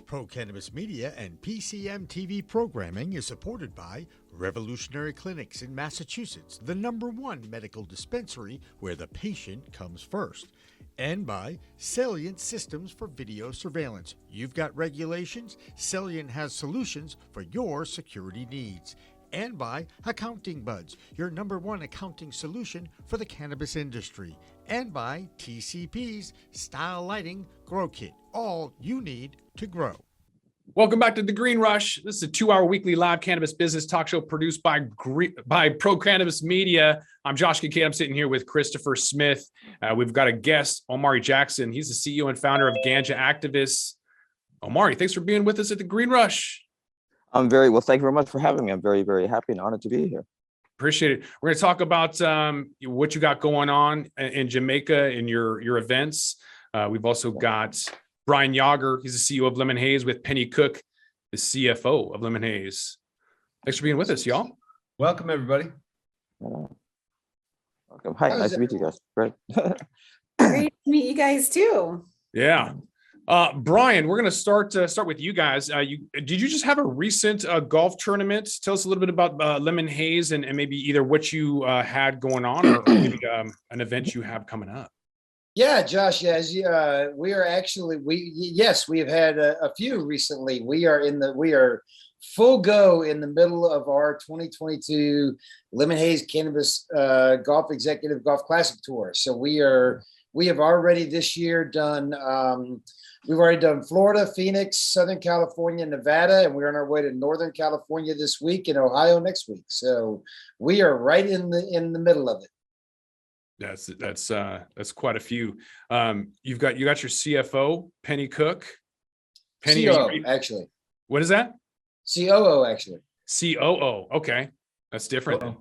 Pro Cannabis Media and PCM TV programming is supported by Revolutionary Clinics in Massachusetts, the #1 medical dispensary where the patient comes first, and by Salient Systems for Video Surveillance. You've got regulations, Salient has solutions for your security needs. And by Accounting Buds, your #1 accounting solution for the cannabis industry. And by TCP's Style Lighting Grow Kit, all you need to grow. Welcome back to The Green Rush. This is a 2-hour weekly live cannabis business talk show produced by Pro Cannabis Media. I'm Josh Kincaid. I'm sitting here with Christopher Smith. We've got a guest, Omari Jackson. He's the CEO and founder of Ganja Activists. Omari, thanks for being with us at The Green Rush. I'm very well. Thank you very much for having me. I'm very, very happy and honored to be here. Appreciate it. We're going to talk about what you got going on in Jamaica in your events. We've also got Brian Yauger. He's the CEO of Lemon Haze, with Penny Cook, the CFO of Lemon Haze. Thanks for being with us, y'all. Welcome, everybody. Welcome. Hi, nice to meet you guys. Great. Great to meet you guys too. Yeah. Brian, we're going to start with you guys. Did you just have a recent golf tournament? Tell us a little bit about Lemon Haze and maybe either what you had going on or maybe an event you have coming up. Yeah, Josh. Yes, we are actually we have had a few recently. We are full go in the middle of our 2022 Lemon Haze Cannabis Golf Executive Golf Classic Tour. So we have already this year done. We've already done Florida, Phoenix, Southern California, Nevada, and we're on our way to Northern California this week and Ohio next week. So we are right in the middle of it. That's quite a few. You got your CFO, Penny Cook. Penny, COO, actually. What is that? COO, actually. COO. Okay, that's different.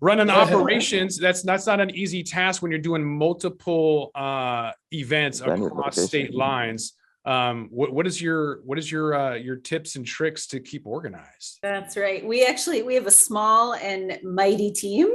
Running operations, that's not an easy task when you're doing multiple events across state lines. What is your tips and tricks to keep organized? That's right. We have a small and mighty team,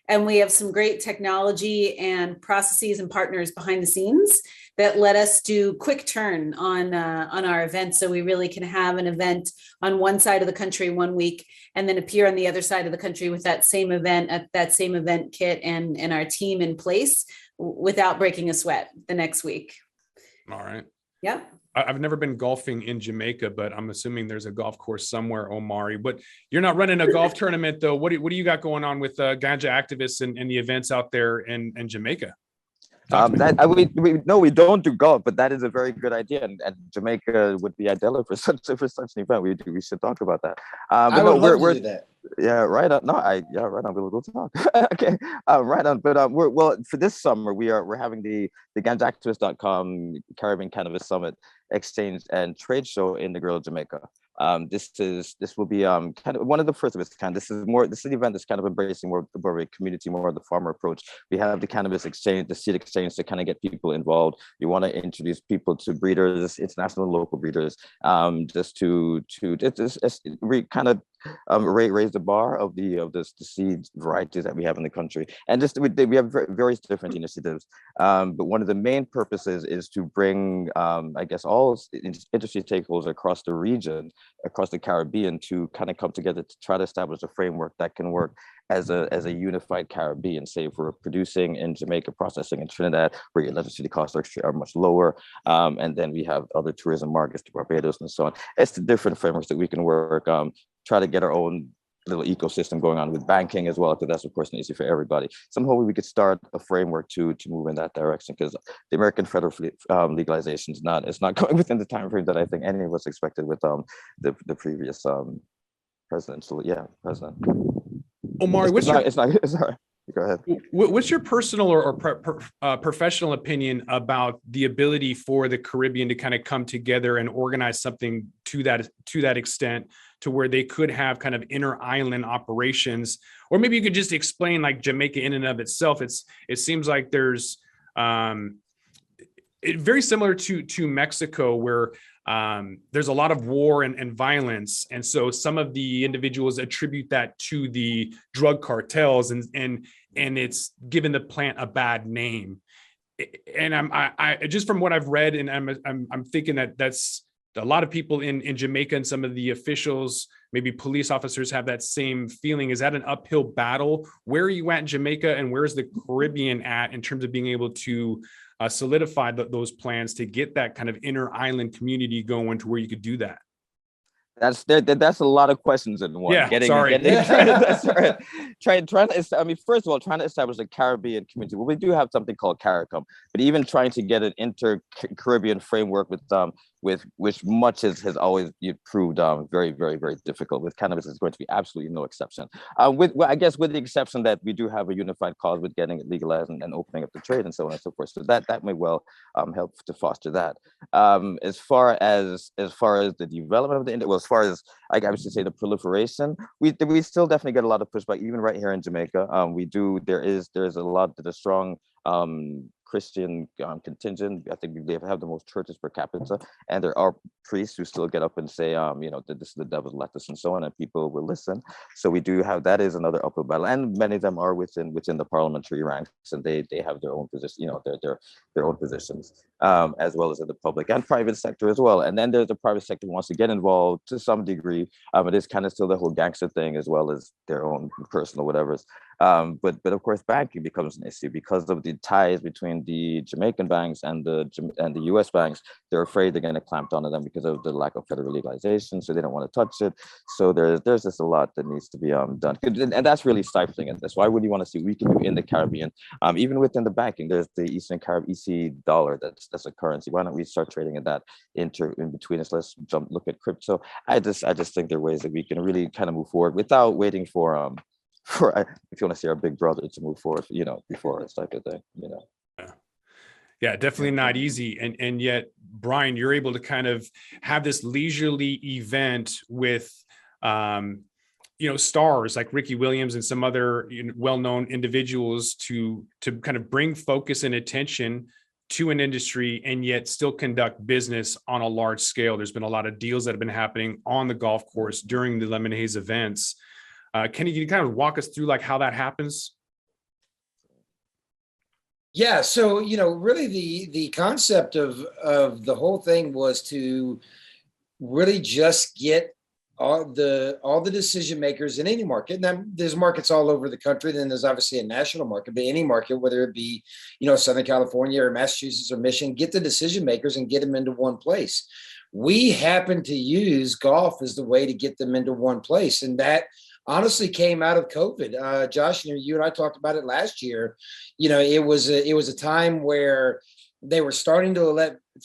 and we have some great technology and processes and partners behind the scenes that let us do quick turn on our events. So we really can have an event on one side of the country one week and then appear on the other side of the country with that same event at that same event kit and our team in place without breaking a sweat the next week. All right. Yep. I've never been golfing in Jamaica, but I'm assuming there's a golf course somewhere, Omari. But you're not running a golf tournament, though. What do you got going on with Ganja Activists and the events out there in Jamaica? We don't do golf, but that is a very good idea, and Jamaica would be ideal for such an event. We should talk about that. I would love to do that. Yeah, right on. Right on. We'll go talk. Okay, right on. But for this summer we're having the ganjaactivist.com Caribbean Cannabis Summit Exchange and Trade Show in Negril, Jamaica. This will be kind of one of the first of its kind. This is an event that's kind of embracing more of a community, more of the farmer approach. We have the cannabis exchange, the seed exchange, to kind of get people involved. We want to introduce people to breeders, international and local breeders, just to kind of raise the bar of the seed varieties that we have in the country. And we have various different initiatives. But one of the main purposes is to bring, I guess, all industry stakeholders across the region, across the Caribbean, to kind of come together to try to establish a framework that can work as a unified Caribbean. Say if we're producing in Jamaica, processing in Trinidad, where your electricity costs are much lower, and then we have other tourism markets to Barbados and so on. It's the different frameworks that we can work, try to get our own little ecosystem going on with banking as well, because that's of course an issue for everybody. Somehow we could start a framework to move in that direction, because the American federal legalization is not going within the time frame that I think any of us expected with the previous president. So yeah, president. Omari, it's not sorry. Go ahead. What's your personal or professional opinion about the ability for the Caribbean to kind of come together and organize something to that extent, to where they could have kind of inter island operations? Or maybe you could just explain, like, Jamaica in and of itself. It seems like there's very similar to Mexico, where there's a lot of war and violence, and so some of the individuals attribute that to the drug cartels, and it's given the plant a bad name. And I just from what I've read, and I'm thinking that's a lot of people in Jamaica and some of the officials, maybe police officers, have that same feeling. Is that an uphill battle? Where are you at in Jamaica, and where's the Caribbean at in terms of being able to solidify those plans to get that kind of inner island community going to where you could do that? That's a lot of questions in one. Yeah, sorry. That's right. Trying to, I mean, first of all, trying to establish a Caribbean community. Well, we do have something called CARICOM, but even trying to get an inter-Caribbean framework with which much has always proved very, very, very difficult. With cannabis, is going to be absolutely no exception. I guess with the exception that we do have a unified cause with getting it legalized and opening up the trade and so on and so forth. So that may well help to foster that. As far as the development of the, well, as far as I would say the proliferation, we still definitely get a lot of pushback, even right here in Jamaica. There's a strong Christian contingent. I think they have the most churches per capita, and there are priests who still get up and say, that this is the devil's lettuce and so on, and people will listen. So we do have, that is another uphill battle, and many of them are within the parliamentary ranks, and they have their own position, their own positions, as well as in the public and private sector as well. And then there's the private sector who wants to get involved to some degree. It is kind of still the whole gangster thing, as well as their own personal whatever's. But of course, banking becomes an issue because of the ties between the Jamaican banks and the U.S. banks. They're afraid they're going to clamp down on them because of the lack of federal legalization, so they don't want to touch it. So there's just a lot that needs to be done, and that's really stifling it. That's why would you want to see what we can do in the Caribbean, even within the banking. There's the Eastern Caribbean EC dollar. That's a currency. Why don't we start trading in that in between us? Let's look at crypto. I just think there are ways that we can really kind of move forward without waiting for if you want to see our big brother to move forward, before it's type of thing, Yeah, definitely not easy. And yet, Brian, you're able to kind of have this leisurely event with, stars like Ricky Williams and some other well-known individuals to kind of bring focus and attention to an industry and yet still conduct business on a large scale. There's been a lot of deals that have been happening on the golf course during the Lemon Haze events. Can you kind of walk us through like how that happens? Yeah, so really the concept of the whole thing was to really just get all the decision makers in any market. And then there's markets all over the country. Then there's obviously a national market, but any market, whether it be Southern California or Massachusetts or Michigan, get the decision makers and get them into one place. We happen to use golf as the way to get them into one place, and that honestly came out of COVID. Josh, you and I talked about it last year. It was a time where they were starting to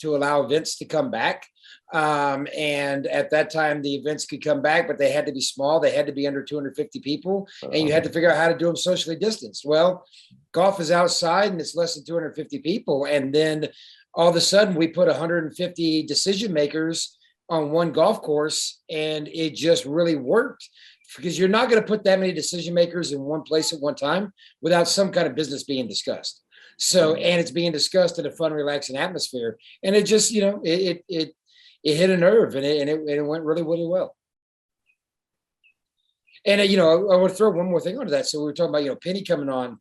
allow events to come back. And at that time, the events could come back, but they had to be small. They had to be under 250 people, and you had to figure out how to do them socially distanced. Well, golf is outside and it's less than 250 people. And then all of a sudden we put 150 decision makers on one golf course, and it just really worked. Because you're not going to put that many decision makers in one place at one time without some kind of business being discussed. So, and it's being discussed in a fun, relaxing atmosphere. And it just, it hit a nerve, and it went really, really well. And, I want to throw one more thing onto that. So we were talking about, Penny coming on,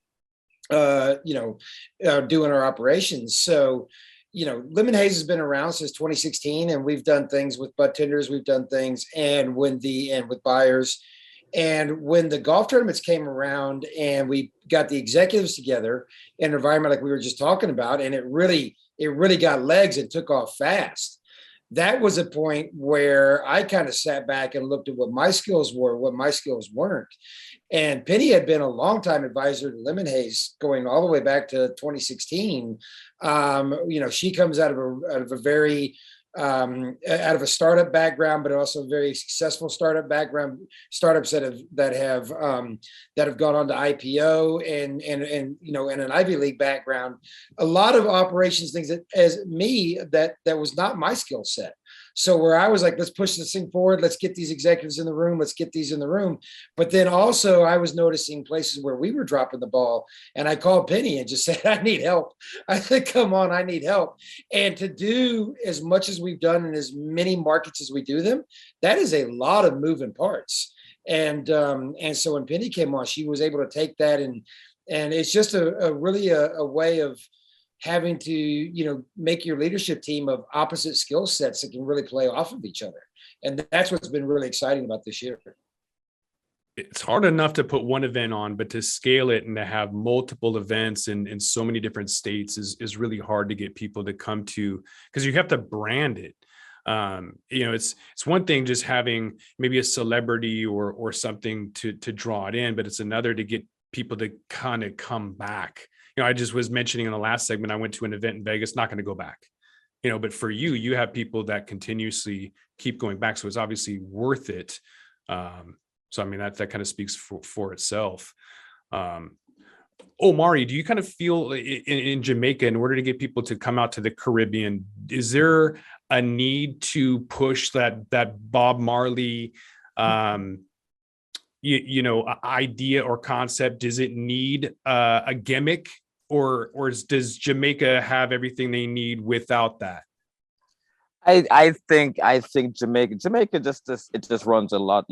doing our operations. So, Lemon Haze has been around since 2016, and we've done things with bud tenders. We've done things and with buyers. And when the golf tournaments came around and we got the executives together in an environment like we were just talking about, and it really got legs and took off fast. That was a point where I kind of sat back and looked at what my skills were, what my skills weren't. And Penny had been a longtime advisor to Lemon Haze going all the way back to 2016. She comes out of a very out of a startup background, but also a very successful startup background, startups that have gone on to IPO and an Ivy League background, a lot of operations things that was not my skill set. So where I was like, let's push this thing forward. Let's get these executives in the room. Let's get these in the room. But then also I was noticing places where we were dropping the ball, and I called Penny and just said, I need help. I said, come on, I need help. And to do as much as we've done in as many markets as we do them, that is a lot of moving parts. And so when Penny came on, she was able to take that and it's just a really way of having to, make your leadership team of opposite skill sets that can really play off of each other. And that's what's been really exciting about this year. It's hard enough to put one event on, but to scale it and to have multiple events in so many different states is really hard to get people to come to, because you have to brand it. It's one thing just having maybe a celebrity or something to draw it in, but it's another to get people to kind of come back. I just was mentioning in the last segment, I went to an event in Vegas, not going to go back, but for you have people that continuously keep going back. So it's obviously worth it. So, I mean, that kind of speaks for itself. Omari, do you kind of feel in Jamaica, in order to get people to come out to the Caribbean, is there a need to push that Bob Marley, idea or concept? Does it need a gimmick, or does Jamaica have everything they need without that? I think Jamaica just runs a lot,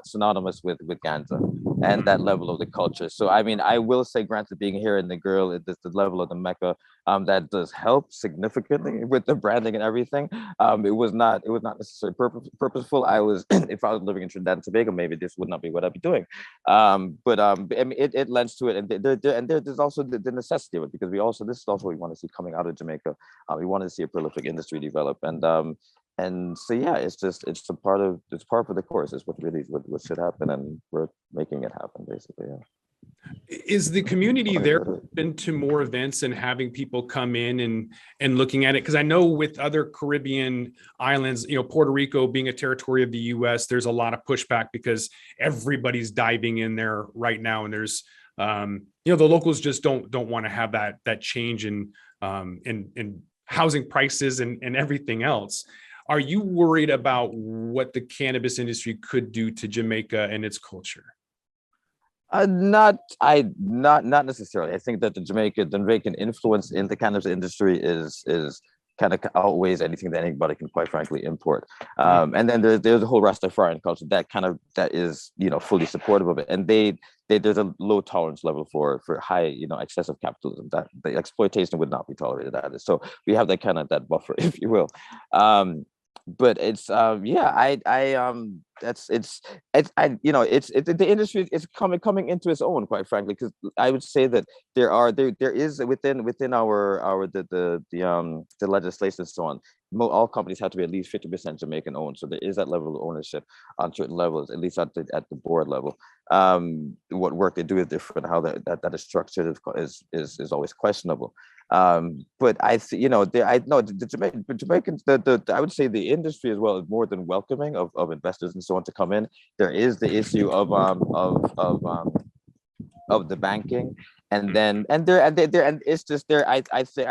synonymous with ganja and that level of the culture. So I mean, I will say, granted, being here in Negril, it is the level of the Mecca, that does help significantly with the branding and everything. It was not necessarily purposeful. If I was living in Trinidad and Tobago, maybe this would not be what I'd be doing. But I mean, it lends to it, and there's also the necessity of it, because this is also what we want to see coming out of Jamaica. We want to see a prolific industry develop, and so yeah, it's part of the course. Is what should happen, and we're making it happen, basically. Yeah. Is the community there open to more events and having people come in and looking at it? Because I know with other Caribbean islands, Puerto Rico being a territory of the U.S., there's a lot of pushback because everybody's diving in there right now, and there's the locals just don't want to have that change in housing prices and everything else. Are you worried about what the cannabis industry could do to Jamaica and its culture? Not necessarily. I think that the Jamaican influence in the cannabis industry is kind of outweighs anything that anybody can, quite frankly, import. And then there's a whole Rastafarian culture that is fully supportive of it, and there's a low tolerance level for high excessive capitalism. That the exploitation would not be tolerated. So we have that buffer, if you will. But it's the industry is coming into its own, quite frankly, because I would say that there is within our the legislation and so on, all companies have to be at least 50% Jamaican owned. So there is that level of ownership on certain levels, at least at the board level. What work they do is different. How that is structured is always questionable. But I see, the Jamaicans, I would say the industry as well is more than welcoming of investors and so on to come in. There is the issue of the banking, and it's just there. I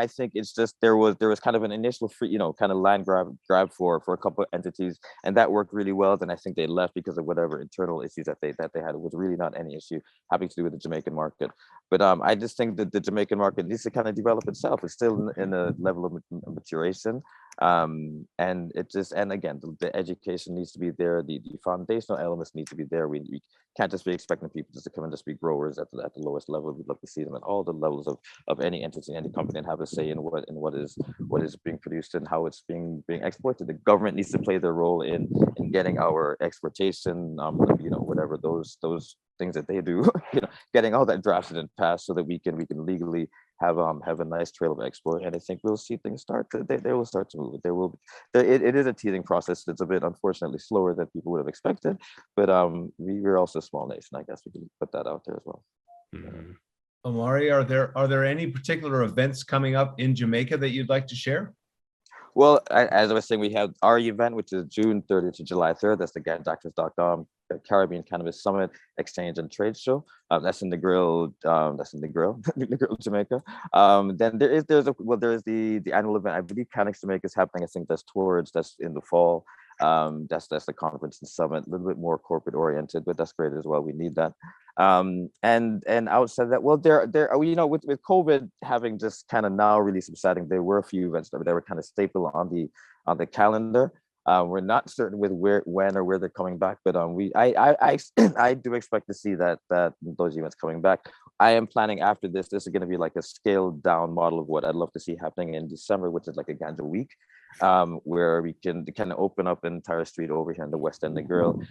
think it's just there was kind of an initial free, kind of land grab for a couple of entities, and that worked really well. Then I think they left because of whatever internal issues that they had. It was really not any issue having to do with the Jamaican market. But I just think that the Jamaican market needs to kind of develop itself. It's still in a level of maturation. And again, the education needs to be there. The foundational elements need to be there. We can't just be expecting people just to come and just be growers at the lowest level. We'd love to see them at all the levels of any entity, any company, and have a say in what is being produced and how it's being exported. The government needs to play their role in getting our exportation, whatever those things that they do, getting all that drafted and passed so that we can legally have a nice trail of export. And I think we'll see things they will start to move. It is a teething process. It's a bit, unfortunately, slower than people would have expected, but we're also a small nation. I guess we can put that out there as well. Mm-hmm. Omari, are there any particular events coming up in Jamaica that you'd like to share? Well, as I was saying, we have our event, which is June 30th to July 3rd. That's the ganjactress.com Caribbean Cannabis Summit, Exchange and Trade Show. That's in Negril, Negril, Jamaica. Then there is the annual event. I believe Canex Jamaica is happening. I think that's in the fall. That's the conference and summit, a little bit more corporate oriented, but that's great as well. We need that. And outside that, well, there with COVID having just kind of now really subsiding, there were a few events that were kind of staple on the calendar. We're not certain with when or where they're coming back, but I do expect to see that those events coming back. I am planning after this is going to be like a scaled down model of what I'd love to see happening in December, which is like a ganja week, where we can kind of open up an entire street over here in the West End Negril,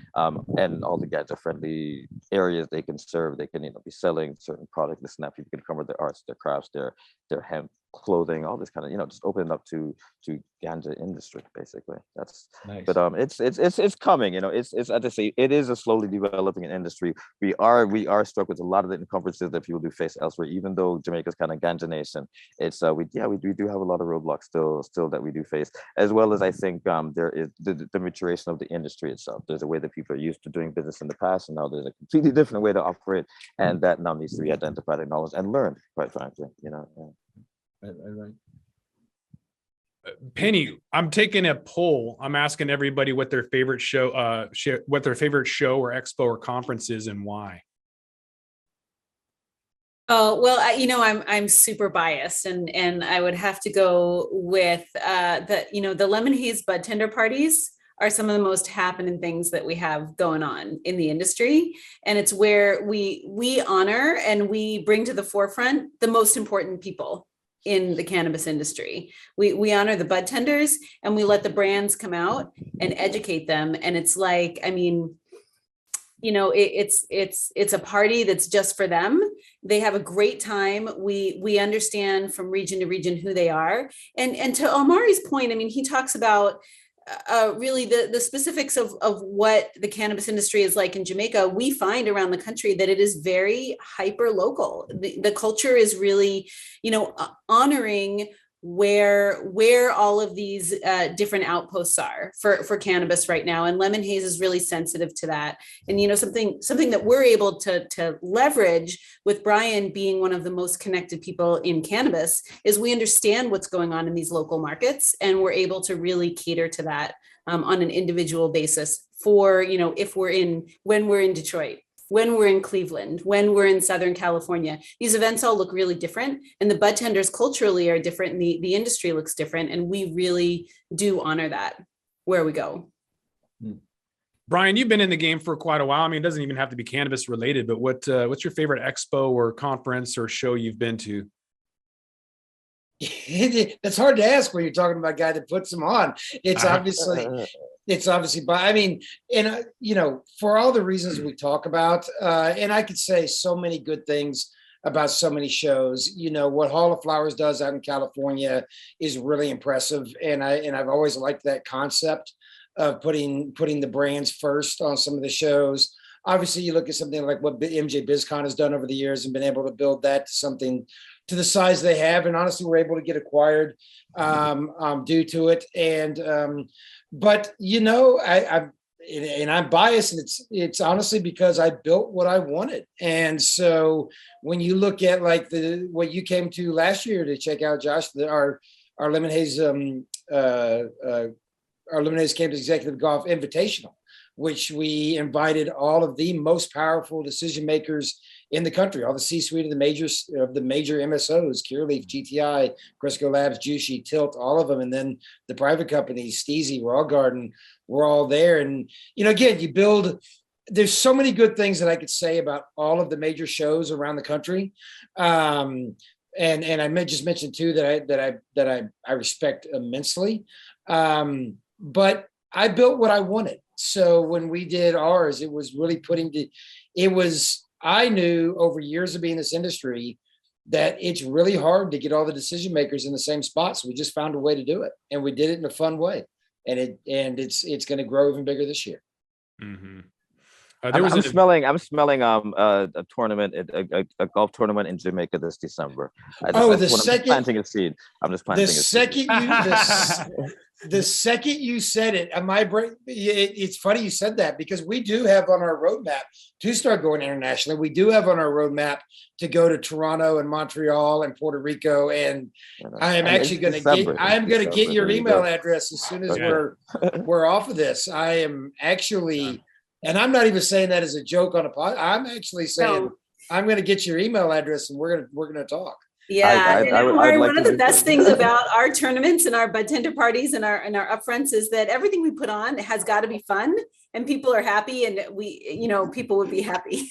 and all the ganja friendly areas they can serve. They can, be selling certain products. The snap people can come with their arts, their crafts, their hemp clothing, all this kind of, just open it up to ganja industry, basically. That's Nice. But it's coming, it's as I say, it is a slowly developing industry. We are struck with a lot of the encumbrances that people do face elsewhere, even though Jamaica's kind of ganja nation. It's we do have a lot of roadblocks still that we do face, as well as I think there is the maturation of the industry itself. There's a way that people are used to doing business in the past, and now there's a completely different way to operate, and that now needs to be identified, acknowledged, and learned, quite frankly. Yeah. Right. Penny, I'm taking a poll. I'm asking everybody what their favorite show or expo or conference is and why. Oh, well, I'm super biased, and I would have to go with the Lemon Haze Bud Tender parties are some of the most happening things that we have going on in the industry. And it's where we honor and we bring to the forefront the most important people in the cannabis industry. We honor the bud tenders, and we let the brands come out and educate them. And it's like, it's a party that's just for them. They have a great time. We understand from region to region who they are. And to Omari's point, he talks about really the specifics of what the cannabis industry is like in Jamaica. We find around the country that it is very hyper local. The culture is really, honoring where all of these different outposts are for cannabis right now. And Lemon Haze is really sensitive to that. And, something that we're able to leverage with Brian being one of the most connected people in cannabis is we understand what's going on in these local markets, and we're able to really cater to that on an individual basis for, when we're in Detroit, when we're in Cleveland, when we're in Southern California. These events all look really different, and the bud tenders culturally are different, and the industry looks different. And we really do honor that where we go. Brian, you've been in the game for quite a while. It doesn't even have to be cannabis related, but what's your favorite expo or conference or show you've been to? That's hard to ask when you're talking about a guy that puts them on. It's obviously, but for all the reasons we talk about, and I could say so many good things about so many shows. What Hall of Flowers does out in California is really impressive, and I've always liked that concept of putting the brands first on some of the shows. Obviously, you look at something like what MJ BizCon has done over the years and been able to build that to something to the size they have, and honestly, we're able to get acquired due to it. And but I'm biased, and it's honestly because I built what I wanted. And so when you look at like what you came to last year to check out, Josh, our Lemon Haze our Lemon Haze Campus Executive Golf Invitational, which we invited all of the most powerful decision makers in the country, all the C-suite of the major MSOs, Cureleaf, GTI, Crisco Labs, Juicy, Tilt, all of them, and then the private companies, Steezy, Raw Garden, we're all there. And again, you build. There's so many good things that I could say about all of the major shows around the country, and I just mentioned too that I respect immensely, but I built what I wanted. So when we did ours, it was really I knew over years of being in this industry that it's really hard to get all the decision makers in the same spot. So we just found a way to do it, and we did it in a fun way. And it's going to grow even bigger this year. Mm-hmm. I'm smelling a tournament, a golf tournament in Jamaica this December. I'm just planting a seed. The second you said it, it's funny you said that, because we do have on our roadmap to start going internationally. We do have on our roadmap to go to Toronto and Montreal and Puerto Rico, and I am actually going to get your email address as soon as we're off of this. I am actually. And I'm not even saying that as a joke on a pod. I'm actually saying I'm going to get your email address, and we're going to talk. Yeah, one of the best things about our tournaments and our bud tender parties and our upfronts is that everything we put on has got to be fun, and people are happy, and people would be happy.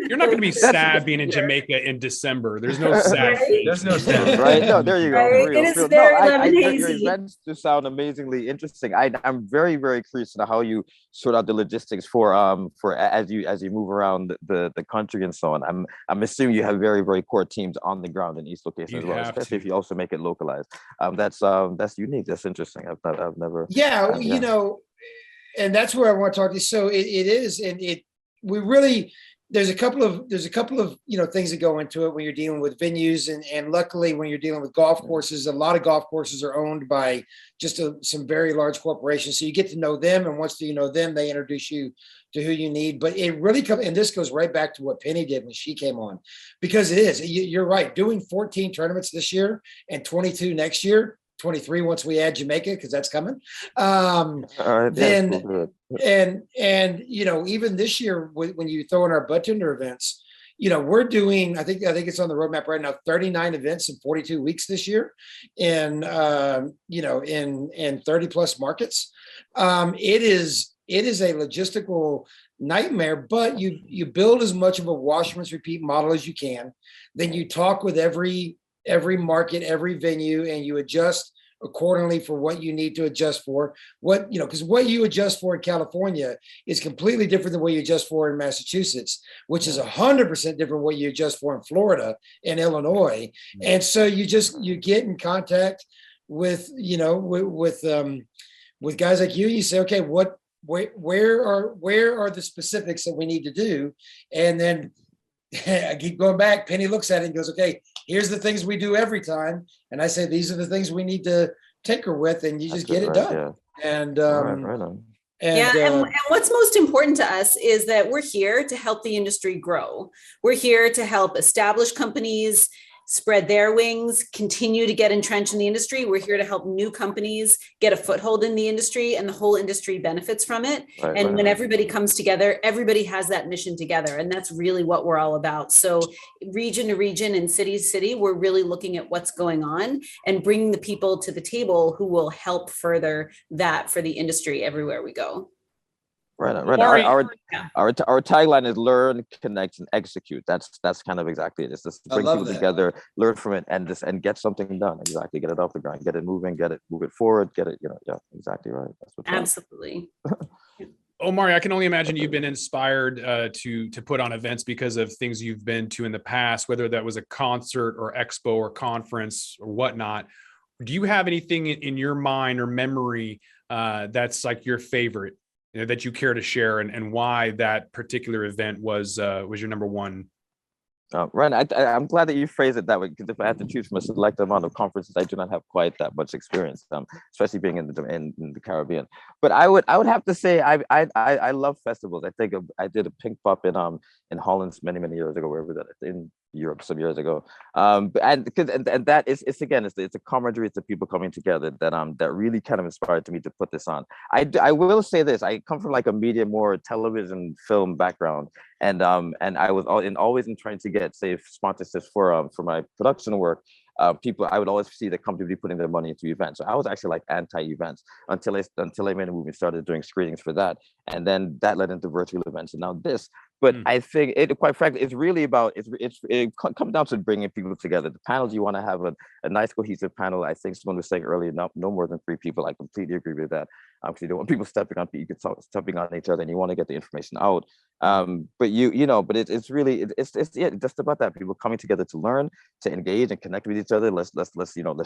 You're not going to be sad being in Jamaica in December. There's no sad. Right? There's no sad. Right? No, there you go. Right? For real, It is for real. very No, lemon your hazy. events do sound amazingly interesting. I'm very, very curious to know how you sort out the logistics for as you move around the country and so on. I'm assuming you have very, very core teams on the ground in each location You as well, have especially to. if you also make it localized. That's unique. That's interesting. I've never. Yeah, Yeah. And that's where I want to talk to you. So it is, and we really there's a couple of things that go into it when you're dealing with venues, and luckily when you're dealing with golf courses, a lot of golf courses are owned by just some very large corporations. So you get to know them, and once you know them, they introduce you to who you need. But it really comes, and this goes right back to what Penny did when she came on, because it is. You're right. Doing 14 tournaments this year and 22 next year. 23 once we add Jamaica, because that's coming. All right. Then Yeah, cool, good. and even this year when you throw in our bartender events, we're doing, I think it's on the roadmap right now, 39 events in 42 weeks this year, in 30 plus markets. It is a logistical nightmare, but you build as much of a wash, rinse, repeat model as you can. Then you talk with every market, every venue, and you adjust accordingly for what you need to adjust for. Because what you adjust for in California is completely different than what you adjust for in Massachusetts, which is 100% different what you adjust for in Florida and Illinois. And so you get in contact with guys like you. You say, okay, where are the specifics that we need to do? And then I keep going back. Penny looks at it and goes, okay, here's the things we do every time. And I say, these are the things we need to tinker with, and you just get it done. Yeah. And, right on. And what's most important to us is that we're here to help the industry grow. We're here to help establish companies spread their wings, continue to get entrenched in the industry. We're here to help new companies get a foothold in the industry, and the whole industry benefits from it. When everybody comes together, everybody has that mission together. And that's really what we're all about. So region to region and city to city, we're really looking at what's going on and bringing the people to the table who will help further that for the industry everywhere we go. Right on. Our tagline is learn, connect, and execute. That's kind of exactly it. It's just bring people together, learn from it, and get something done. Exactly. Get it off the ground, get it moving, move it forward, get it, yeah, exactly right. That's what absolutely. Omari, I can only imagine you've been inspired to put on events because of things you've been to in the past, whether that was a concert or expo or conference or whatnot. Do you have anything in your mind or memory that's like your favorite, that you care to share, and why that particular event was your number one? Right. I'm glad that you phrased it that way, because if I had to choose from a select amount of conferences, I do not have quite that much experience, especially being in the Caribbean. But I would have to say I love festivals. I think I did a Pink Pop in Holland many years ago, wherever that in Europe some years ago. And that is it's a camaraderie, it's the people coming together that really kind of inspired me to put this on. I will say this: I come from like a media, more television, film background, and I was always in trying to get, say, sponsorships for my production work. People, I would always see the company be putting their money into events. So I was actually like anti-events until I made a movie and started doing screenings for that, and then that led into virtual events, and now this. But I think quite frankly, it's really about it comes down to bringing people together. The panels, you want to have a nice cohesive panel. I think someone was saying earlier, no more than 3 people. I completely agree with that. Because you don't want people stepping on each other, and you want to get the information out. But it's really just about that. People coming together to learn, to engage and connect with each other. Let's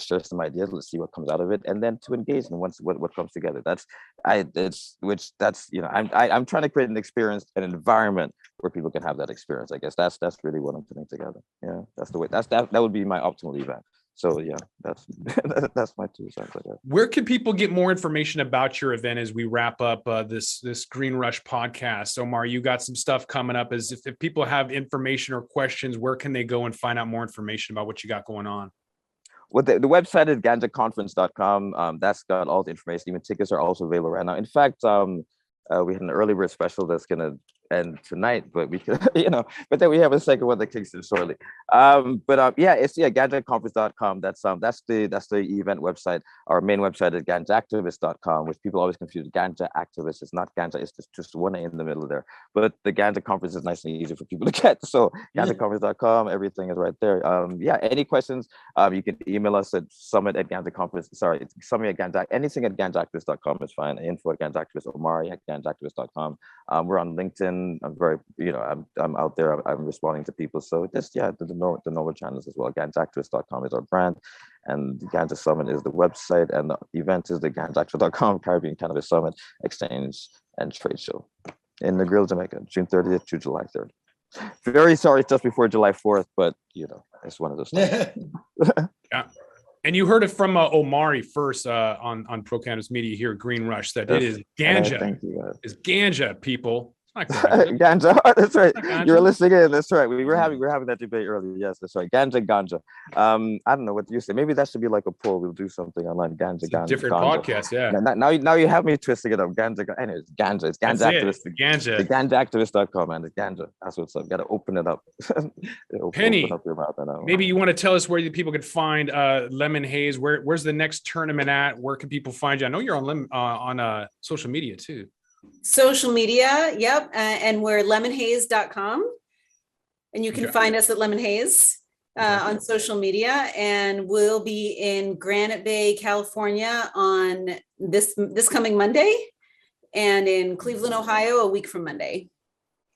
share some ideas. Let's see what comes out of it, and then to engage in what comes together. I'm trying to create an experience, an environment where people can have that experience. I guess that's really what I'm putting together. Yeah, that's the way. That would be my optimal event. So yeah, that's my 2 cents. Where can people get more information about your event as we wrap up this Green Rush podcast? Omar, you got some stuff coming up. As if people have information or questions, where can they go and find out more information about what you got going on? Well, the website is ganjaconference.com. That's got all the information. Even tickets are also available right now. In fact, we had an early bird special that's gonna end tonight, but we could, but then we have a second one that kicks in shortly. Yeah, it's ganjaconference.com. That's the event website. Our main website is ganjaactivist.com, which people always confuse. Ganja activist. It's not ganja. It's just one A in the middle there. But the Ganja conference is nice and easy for people to get. So ganjaconference.com, everything is right there. Any questions? You can email us at summit@ganja, anything at ganjaactivist.com is fine. Info at ganjaactivist, Omari at ganjaactivist.com. We're on LinkedIn. I'm very, I'm out there. I'm responding to people. So just, the normal channels as well. Ganjaactivist.com is our brand. And the Ganja Summit is the website. And the event is the ganjaactivist.com Caribbean Cannabis Summit, Exchange, and Trade Show in Negril, Jamaica, June 30th to July 3rd. Very sorry, just before July 4th, but it's one of those things. Yeah. And you heard it from Omari first on Pro Cannabis Media here at Green Rush that it is ganja. It's ganja, people. It's not ganja. That's right. You're listening in. That's right. We were having that debate earlier. Yes, that's right. Ganja. I don't know what you say. Maybe that should be like a poll. We'll do something online. Ganja. Different podcast. Yeah. Now you have me twisting it up. Ganja. Anyways, ganja. It's Ganja Activist. Ganja. The ganjaactivist.com, man. It's ganja. That's what's up. Got to open it up. Penny, open up your mouth. Maybe you want to tell us where the people could find Lemon Haze. Where's the next tournament at? Where can people find you? I know you're on social media too. Social media, yep. And we're lemonhaze.com. And you can find us at Lemon Haze on social media. And we'll be in Granite Bay, California on this coming Monday, and in Cleveland, Ohio, a week from Monday.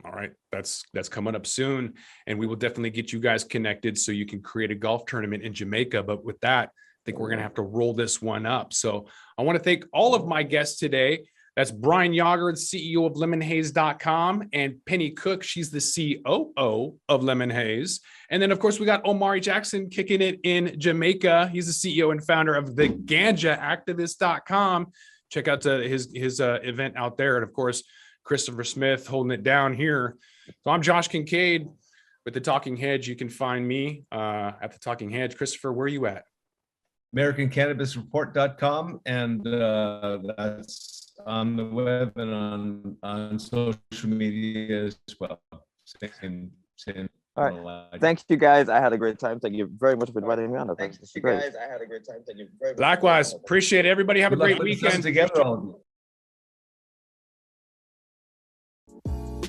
All right. That's coming up soon. And we will definitely get you guys connected so you can create a golf tournament in Jamaica. But with that, I think we're going to have to roll this one up. So I want to thank all of my guests today. That's Brian Yauger, CEO of lemonhaze.com, and Penny Cook. She's the COO of Lemon Haze. And then, of course, we got Omari Jackson kicking it in Jamaica. He's the CEO and founder of the ganjaactivist.com. Check out his event out there. And, of course, Christopher Smith holding it down here. So I'm Josh Kincaid with the Talking Hedge. You can find me at the Talking Hedge. Christopher, where are you at? American Cannabis Report.com, and that's on the web and on social media as well. Same. All right. Thank you guys. I had a great time. Thank you very much for inviting me on. Thank you guys. I had a great time. Thank you very much. Likewise. Appreciate it. Everybody have a great weekend. Together, all of you.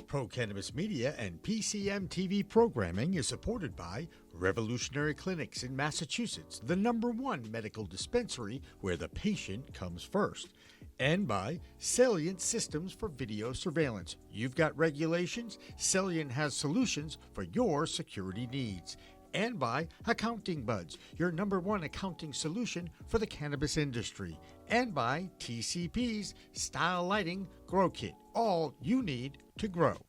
Pro Cannabis Media and PCM TV programming is supported by Revolutionary Clinics in Massachusetts, the #1 medical dispensary where the patient comes first, and by Salient Systems for Video Surveillance. You've got regulations, Salient has solutions for your security needs. And by Accounting Buds, your #1 accounting solution for the cannabis industry. And by TCP's Style Lighting Grow Kit, all you need to grow.